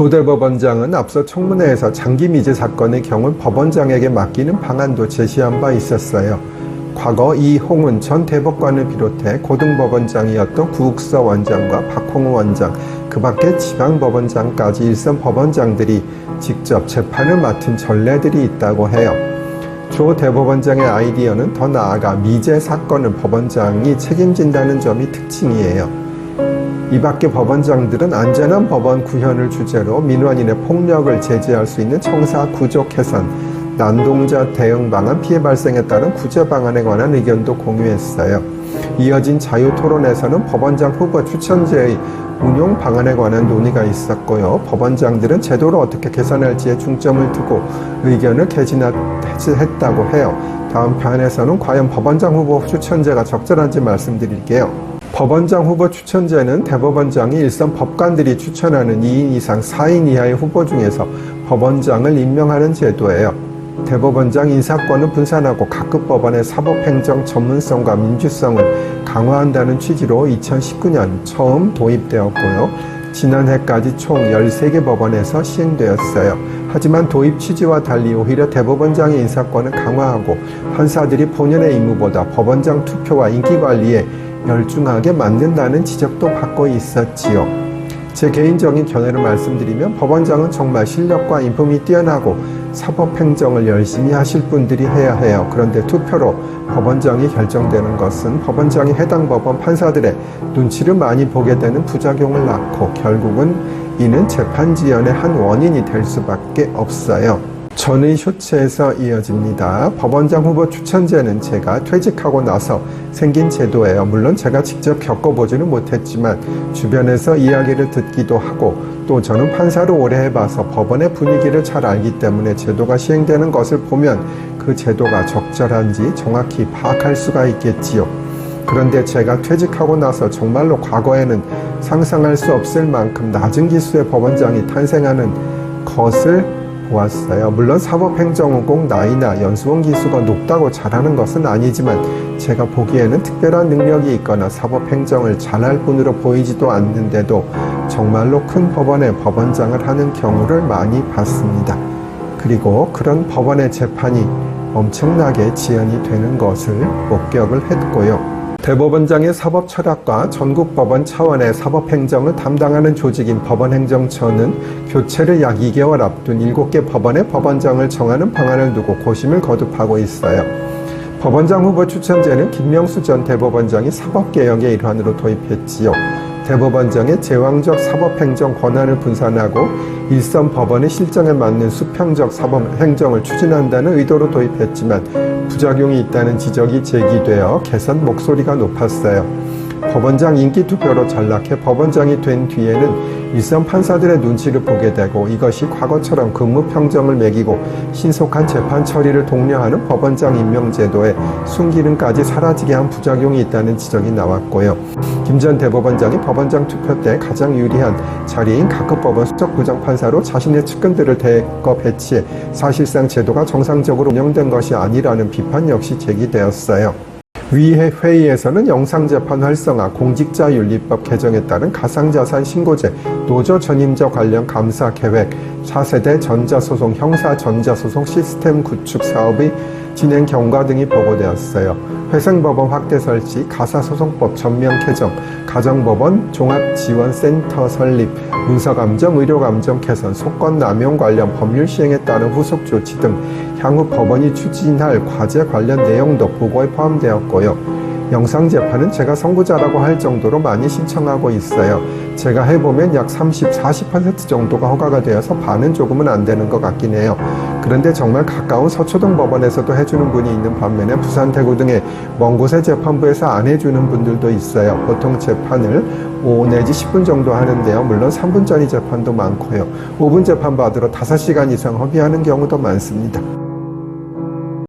조 대법원장은 앞서 청문회에서 장기미제 사건의 경우 법원장에게 맡기는 방안도 제시한 바 있었어요. 과거 이홍은 전 대법관을 비롯해 고등법원장이었던 구욱서 원장과 박홍우 원장, 그 밖에 지방법원장까지 일선 법원장들이 직접 재판을 맡은 전례들이 있다고 해요. 조 대법원장의 아이디어는 더 나아가 미제 사건을 법원장이 책임진다는 점이 특징이에요. 이 밖에 법원장들은 안전한 법원 구현을 주제로 민원인의 폭력을 제재할 수 있는 청사 구조 개선, 난동자 대응 방안, 피해 발생에 따른 구제 방안에 관한 의견도 공유했어요. 이어진 자유토론에서는 법원장 후보 추천제의 운용 방안에 관한 논의가 있었고요. 법원장들은 제도를 어떻게 개선할지에 중점을 두고 의견을 개진했다고 해요. 다음 편에서는 과연 법원장 후보 추천제가 적절한지 말씀드릴게요. 법원장 후보 추천제는 대법원장이 일선 법관들이 추천하는 2인 이상 4인 이하의 후보 중에서 법원장을 임명하는 제도예요. 대법원장 인사권을 분산하고 각급 법원의 사법행정 전문성과 민주성을 강화한다는 취지로 2019년 처음 도입되었고요. 지난해까지 총 13개 법원에서 시행되었어요. 하지만 도입 취지와 달리 오히려 대법원장의 인사권을 강화하고 판사들이 본연의 임무보다 법원장 투표와 인기관리에 열중하게 만든다는 지적도 받고 있었지요. 제 개인적인 견해를 말씀드리면 법원장은 정말 실력과 인품이 뛰어나고 사법행정을 열심히 하실 분들이 해야 해요. 그런데 투표로 법원장이 결정되는 것은 법원장이 해당 법원 판사들의 눈치를 많이 보게 되는 부작용을 낳고 결국은 이는 재판 지연의 한 원인이 될 수밖에 없어요. 전의 쇼츠에서 이어집니다. 법원장 후보 추천제는 제가 퇴직하고 나서 생긴 제도예요. 물론 제가 직접 겪어보지는 못했지만 주변에서 이야기를 듣기도 하고 또 저는 판사를 오래 해봐서 법원의 분위기를 잘 알기 때문에 제도가 시행되는 것을 보면 그 제도가 적절한지 정확히 파악할 수가 있겠지요. 그런데 제가 퇴직하고 나서 정말로 과거에는 상상할 수 없을 만큼 낮은 기수의 법원장이 탄생하는 것을 보았어요. 물론 사법행정은 꼭 나이나 연수원 기수가 높다고 잘하는 것은 아니지만 제가 보기에는 특별한 능력이 있거나 사법행정을 잘할 분으로 보이지도 않는데도 정말로 큰 법원의 법원장을 하는 경우를 많이 봤습니다. 그리고 그런 법원의 재판이 엄청나게 지연이 되는 것을 목격을 했고요. 대법원장의 사법 철학과 전국법원 차원의 사법행정을 담당하는 조직인 법원행정처는 교체를 약 2개월 앞둔 7개 법원의 법원장을 정하는 방안을 두고 고심을 거듭하고 있어요. 법원장 후보 추천제는 김명수 전 대법원장이 사법개혁의 일환으로 도입했지요. 대법원장의 제왕적 사법행정 권한을 분산하고 일선 법원의 실정에 맞는 수평적 사법행정을 추진한다는 의도로 도입했지만 부작용이 있다는 지적이 제기되어 개선 목소리가 높았어요. 법원장 인기투표로 전락해 법원장이 된 뒤에는 일선 판사들의 눈치를 보게 되고 이것이 과거처럼 근무평정을 매기고 신속한 재판 처리를 독려하는 법원장 임명제도에 순기능까지 사라지게 한 부작용이 있다는 지적이 나왔고요. 김 전 대법원장이 법원장 투표 때 가장 유리한 자리인 각급법원 수석부장판사로 자신의 측근들을 대거 배치해 사실상 제도가 정상적으로 운영된 것이 아니라는 비판 역시 제기되었어요. 위회 회의에서는 영상재판 활성화, 공직자윤리법 개정에 따른 가상자산 신고제, 노조 전임자 관련 감사 계획, 4세대 전자소송, 형사 전자소송 시스템 구축 사업의 진행 경과 등이 보고되었어요. 회생법원 확대 설치, 가사소송법 전면 개정, 가정법원 종합지원센터 설립, 문서감정, 의료감정 개선, 소권 남용 관련 법률 시행에 따른 후속 조치 등 향후 법원이 추진할 과제 관련 내용도 보고에 포함되었고요. 영상재판은 제가 선구자라고 할 정도로 많이 신청하고 있어요. 제가 해보면 약 30, 40% 정도가 허가가 되어서 반은 조금은 안 되는 것 같긴 해요. 그런데 정말 가까운 서초동 법원에서도 해주는 분이 있는 반면에 부산, 대구 등의 먼 곳의 재판부에서 안 해주는 분들도 있어요. 보통 재판을 5 내지 10분 정도 하는데요. 물론 3분 전이 재판도 많고요. 5분 재판 받으러 5시간 이상 허비하는 경우도 많습니다.